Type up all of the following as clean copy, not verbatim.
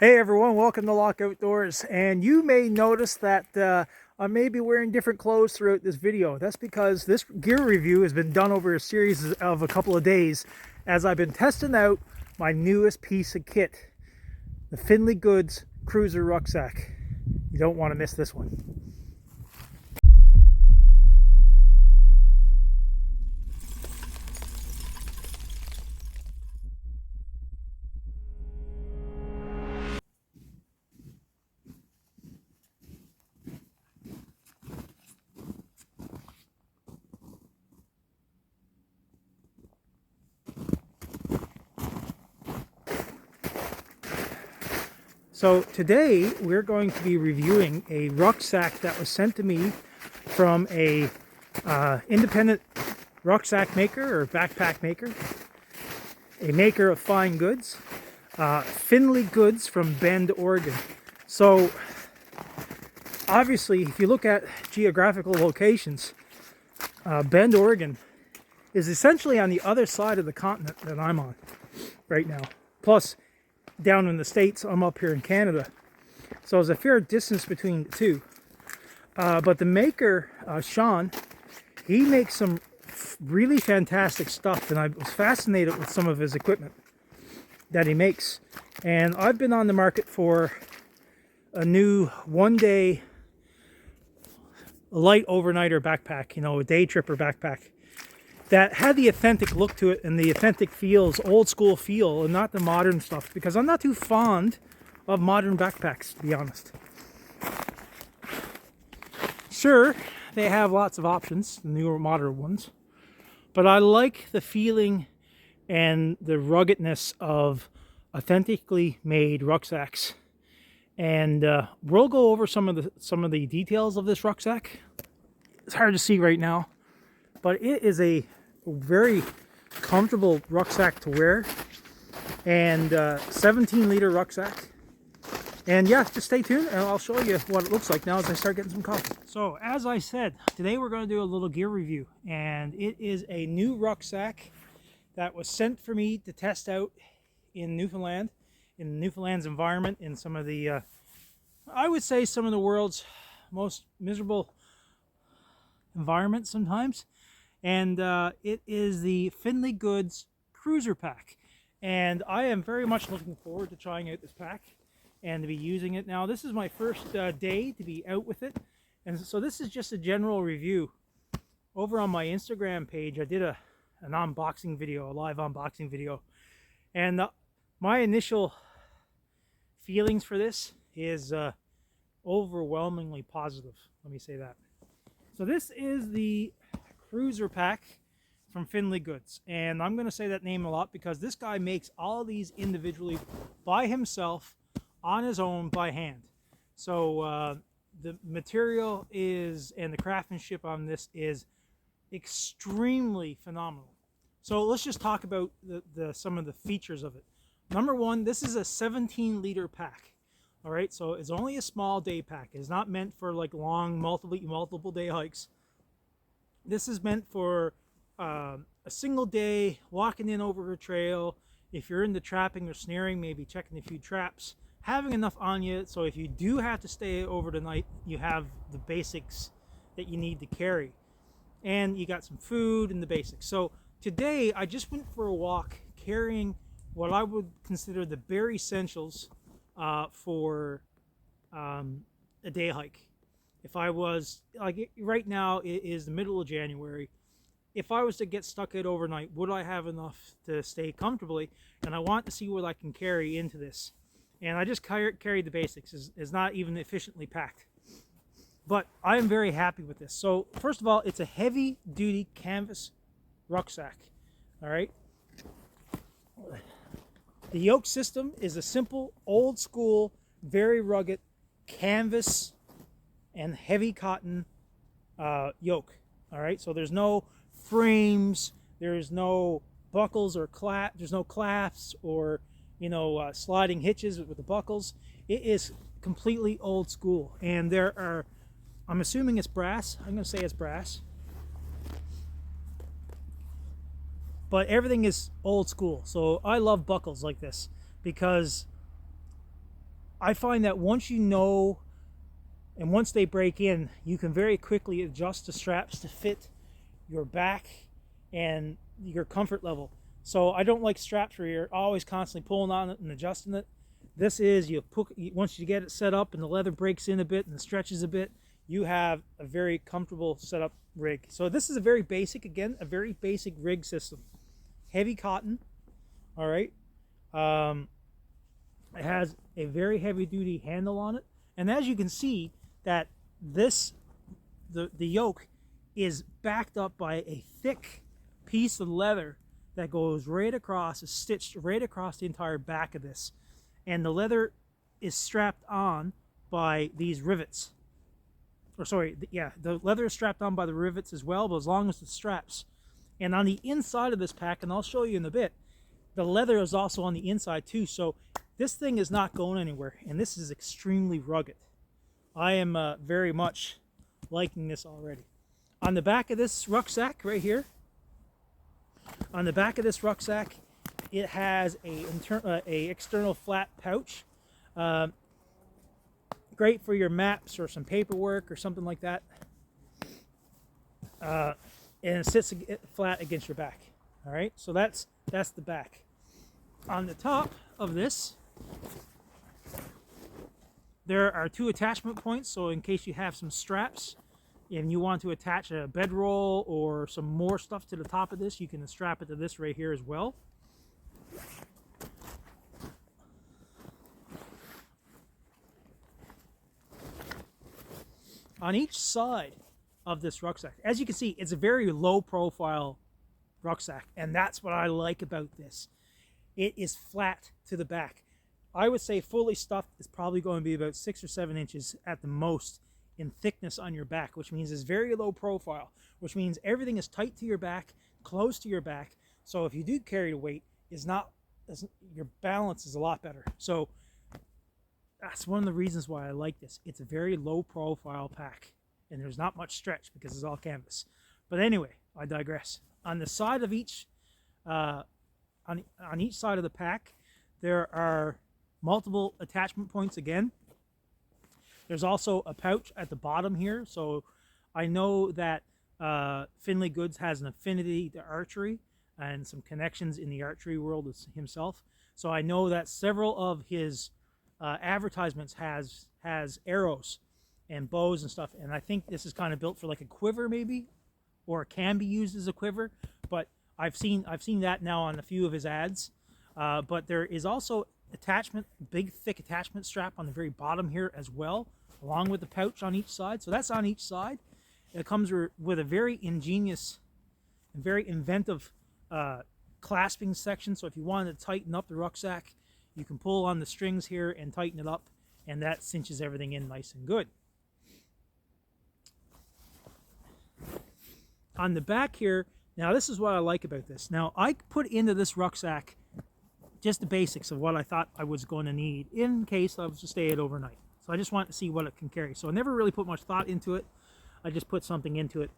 Hey everyone, welcome to Locke Outdoors. And you may notice that I may be wearing different clothes throughout this video. That's because this gear review has been done over a series of a couple of days as I've been testing out my newest piece of kit, the Finley Goods Cruiser Rucksack. You don't want to miss this one. So today we're going to be reviewing a rucksack that was sent to me from a independent rucksack maker or backpack maker, a maker of fine goods, Finley Goods from Bend, Oregon. So obviously, if you look at geographical locations, Bend, Oregon is essentially on the other side of the continent that I'm on right now. Plus, down in the States, I'm up here in Canada. So there's a fair distance between the two. But the maker, Sean, he makes some really fantastic stuff, and I was fascinated with some of his equipment that he makes. And I've been on the market for a new one-day light overnighter backpack, a day tripper backpack that had the authentic look to it and the authentic feels, old school feel, and not the modern stuff, because I'm not too fond of modern backpacks, to be honest. Sure, they have lots of options, the newer modern ones, but I like the feeling and the ruggedness of authentically made rucksacks. And we'll go over some of the details of this rucksack. It's hard to see right now, but it is a very comfortable rucksack to wear, and 17-liter rucksack. And yeah, just stay tuned and I'll show you what it looks like now as I start getting some coffee. So as I said, today we're going to do a little gear review, and it is a new rucksack that was sent for me to test out in Newfoundland, in Newfoundland's environment, in some of the I would say some of the world's most miserable environments sometimes. And it is the Finley Goods Cruiser Pack. And I am very much looking forward to trying out this pack and to be using it. Now, this is my first day to be out with it. And so this is just a general review. Over on my Instagram page, I did an unboxing video, a live unboxing video. And my initial feelings for this is overwhelmingly positive. Let me say that. So this is the Cruiser Pack from Finley Goods, and I'm going to say that name a lot because this guy makes all these individually by himself, on his own, by hand. So the material is, and the craftsmanship on this is extremely phenomenal. So let's just talk about some of the features of it. Number one, this is a 17-liter pack. All right, so it's only a small day pack. It's not meant for like long multiple day hikes. This is meant for a single day, walking in over a trail. If you're into trapping or snaring, maybe checking a few traps, having enough on you so if you do have to stay over the night, you have the basics that you need to carry. And you got some food and the basics. So today I just went for a walk carrying what I would consider the bare essentials for a day hike. If I was, like right now, it is the middle of January. If I was to get stuck out overnight, would I have enough to stay comfortably? And I want to see what I can carry into this. And I just carried the basics. It's not even efficiently packed. But I am very happy with this. So first of all, it's a heavy-duty canvas rucksack. All right. The yoke system is a simple, old-school, very rugged canvas and heavy cotton yoke. All right, so there's no frames, there's no buckles or there's no clasps or sliding hitches with the buckles. It is completely old school, and there are, I'm assuming it's brass. I'm going to say it's brass, but everything is old school. So I love buckles like this because I find that once you know, and once they break in, you can very quickly adjust the straps to fit your back and your comfort level. So I don't like straps where you're always constantly pulling on it and adjusting it. This is, once you get it set up and the leather breaks in a bit and stretches a bit, you have a very comfortable setup rig. So this is a very basic, again, a very basic rig system. Heavy cotton, all right. It has a very heavy duty handle on it. And as you can see that the yoke is backed up by a thick piece of leather that goes right across, is stitched right across the entire back of this. And the leather is strapped on by these rivets. Or sorry, yeah, the leather is strapped on by the rivets as well, but as long as the straps. And on the inside of this pack, and I'll show you in a bit, the leather is also on the inside too. So this thing is not going anywhere, and this is extremely rugged. I am very much liking this already. On the back of this rucksack right here, on the back of this rucksack, it has a external flat pouch. Great for your maps or some paperwork or something like that. And it sits flat against your back. All right, so that's the back. On the top of this, there are two attachment points. So in case you have some straps and you want to attach a bedroll or some more stuff to the top of this, you can strap it to this right here as well. On each side of this rucksack, as you can see, it's a very low profile rucksack, and that's what I like about this. It is flat to the back. I would say fully stuffed is probably going to be about 6 or 7 inches at the most in thickness on your back, which means it's very low profile, which means everything is tight to your back, close to your back. So if you do carry the weight, your balance is a lot better. So that's one of the reasons why I like this. It's a very low profile pack, and there's not much stretch because it's all canvas. But anyway, I digress. On the side of each, on each side of the pack, there are multiple attachment points again. There's also a pouch at the bottom here. So I know that Finley Goods has an affinity to archery and some connections in the archery world himself. So I know that several of his advertisements has arrows and bows and stuff, and I think this is kind of built for like a quiver maybe, or can be used as a quiver. But I've seen that now on a few of his ads. But there is also big thick attachment strap on the very bottom here as well, along with the pouch on each side. So that's on each side. It comes with a very ingenious and very inventive clasping section. So if you wanted to tighten up the rucksack, you can pull on the strings here and tighten it up, and that cinches everything in nice and good. On the back here, now this is what I like about this. Now I put into this rucksack just the basics of what I thought I was going to need in case I was to stay it overnight. So I just wanted to see what it can carry. So I never really put much thought into it. I just put something into it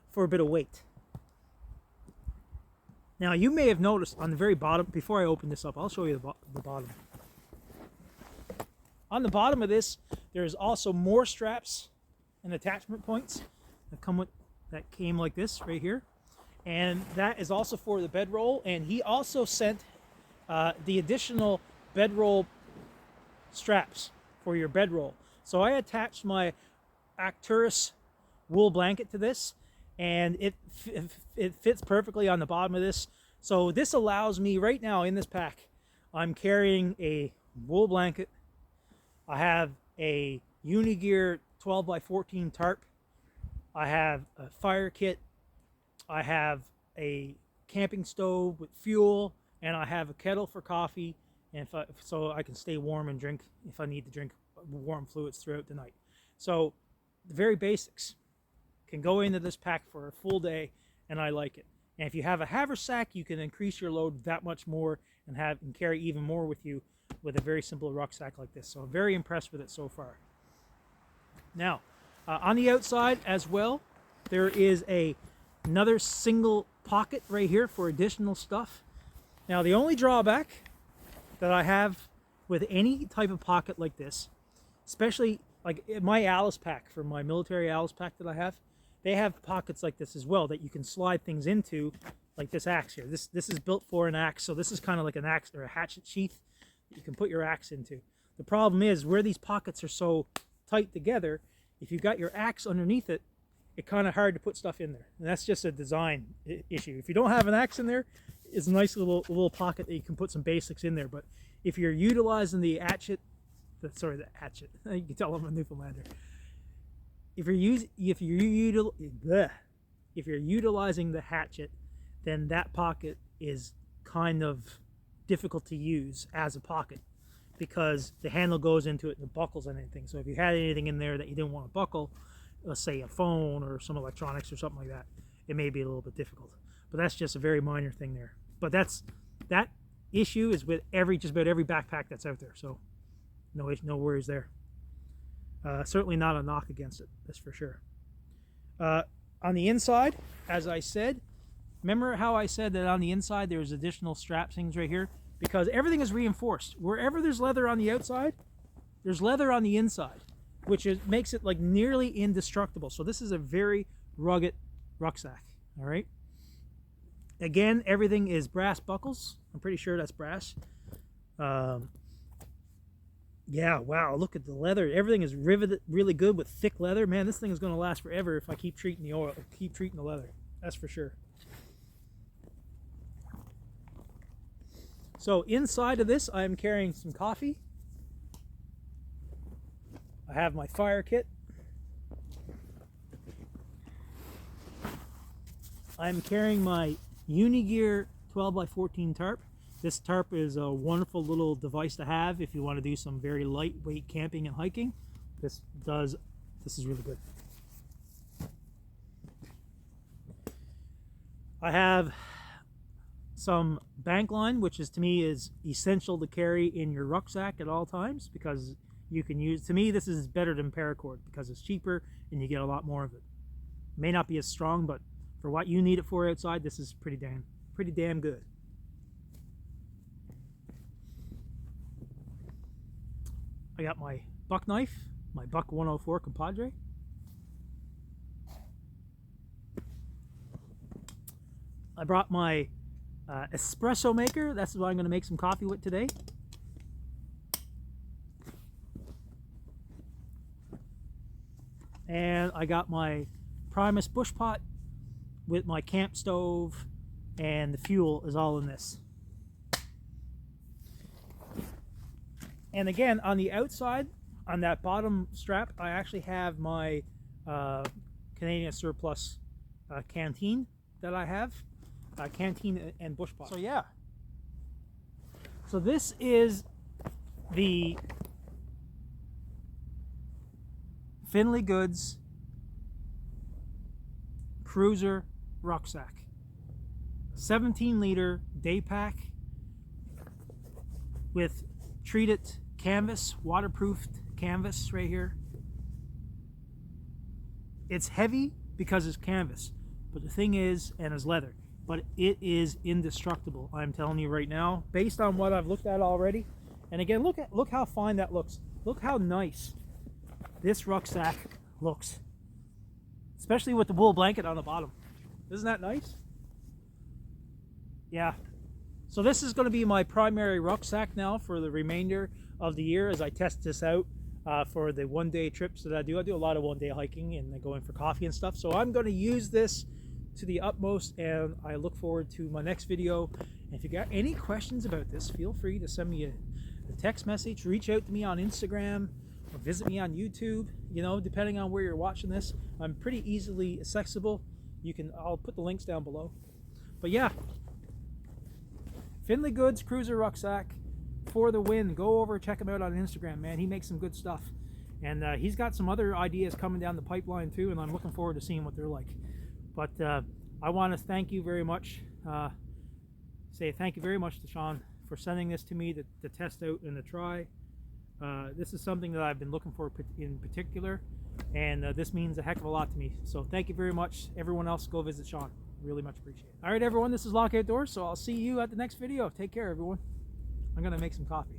for a bit of weight. Now you may have noticed on the very bottom, before I open this up, I'll show you the bottom. On the bottom of this, there's also more straps and attachment points that came like this right here. And that is also for the bedroll. And he also sent the additional bedroll straps for your bedroll. So I attached my Arcturus wool blanket to this, and it fits perfectly on the bottom of this. So this allows me right now in this pack, I'm carrying a wool blanket. I have a Unigear 12x14 tarp. I have a fire kit. I have a camping stove with fuel, and I have a kettle for coffee, and so I can stay warm and drink if I need to drink warm fluids throughout the night. So the very basics can go into this pack for a full day, and I like it. And if you have a haversack, you can increase your load that much more and carry even more with you with a very simple rucksack like this. So I'm very impressed with it so far. Now, on the outside as well, there is another single pocket right here for additional stuff. Now, the only drawback that I have with any type of pocket like this, especially like my Alice pack, for my military Alice pack that I have, they have pockets like this as well that you can slide things into, like this axe here. This is built for an axe, so this is kind of like an axe or a hatchet sheath that you can put your axe into. The problem is where these pockets are so tight together, if you've got your axe underneath it, it's kind of hard to put stuff in there. And that's just a design issue. If you don't have an axe in there, it's a nice little pocket that you can put some basics in there. But if you're utilizing the hatchet, you can tell I'm a Newfoundlander. If you're utilizing the hatchet, then that pocket is kind of difficult to use as a pocket, because the handle goes into it and it buckles on anything. So if you had anything in there that you didn't want to buckle, let's say a phone or some electronics or something like that, it may be a little bit difficult. But that's just a very minor thing there. But that issue is with just about every backpack that's out there. So no worries there. Certainly not a knock against it, that's for sure. On the inside, as I said, remember how I said that on the inside there's additional strap things right here? Because everything is reinforced. Wherever there's leather on the outside, there's leather on the inside, which makes it like nearly indestructible. So this is a very rugged rucksack, all right? Again, everything is brass buckles. I'm pretty sure that's brass. Yeah, wow, look at the leather. Everything is riveted really good with thick leather. Man, this thing is going to last forever if I keep treating the oil, keep treating the leather. That's for sure. So inside of this, I'm carrying some coffee. I have my fire kit. I'm carrying my Unigear 12x14 tarp. This tarp is a wonderful little device to have if you want to do some very lightweight camping and hiking. This is really good. I have some bank line, which is to me is essential to carry in your rucksack at all times, because you can use, to me this is better than paracord because it's cheaper and you get a lot more of it. May not be as strong, but for what you need it for outside, this is pretty damn good. I got my buck knife, my Buck 104 Compadre. I brought my espresso maker. That's what I'm going to make some coffee with today. And I got my Primus bush pot with my camp stove, and the fuel is all in this. And again, on the outside, on that bottom strap, I actually have my Canadian Surplus canteen that I have. Canteen and bush pot. So yeah. So this is the Finley Goods Cruiser Rucksack. 17-liter day pack with treated canvas, waterproofed canvas right here. It's heavy because it's canvas, but the thing is, and it's leather, but it is indestructible. I'm telling you right now, based on what I've looked at already. And again, look how fine that looks. Look how nice this rucksack looks, especially with the wool blanket on the bottom. Isn't that nice? Yeah. So this is going to be my primary rucksack now for the remainder of the year as I test this out for the one-day trips that I do. I do a lot of one-day hiking and then going for coffee and stuff. So I'm going to use this to the utmost, and I look forward to my next video. And if you got any questions about this, feel free to send me a text message, reach out to me on Instagram, or visit me on YouTube. You know, depending on where you're watching this, I'm pretty easily accessible. I'll put the links down below. But yeah, Finley Goods Cruiser Rucksack for the win. Go over, check him out on Instagram, man. He makes some good stuff. And he's got some other ideas coming down the pipeline too, and I'm looking forward to seeing what they're like. But I want to thank you very much. Say thank you very much to Sean for sending this to me to test out and to try. This is something that I've been looking for in particular, and this means a heck of a lot to me. So thank you very much. Everyone else, go visit Sean. Really much appreciated. All right, everyone, this is Locke Outdoors, so I'll see you at the next video. Take care, everyone. I'm going to make some coffee.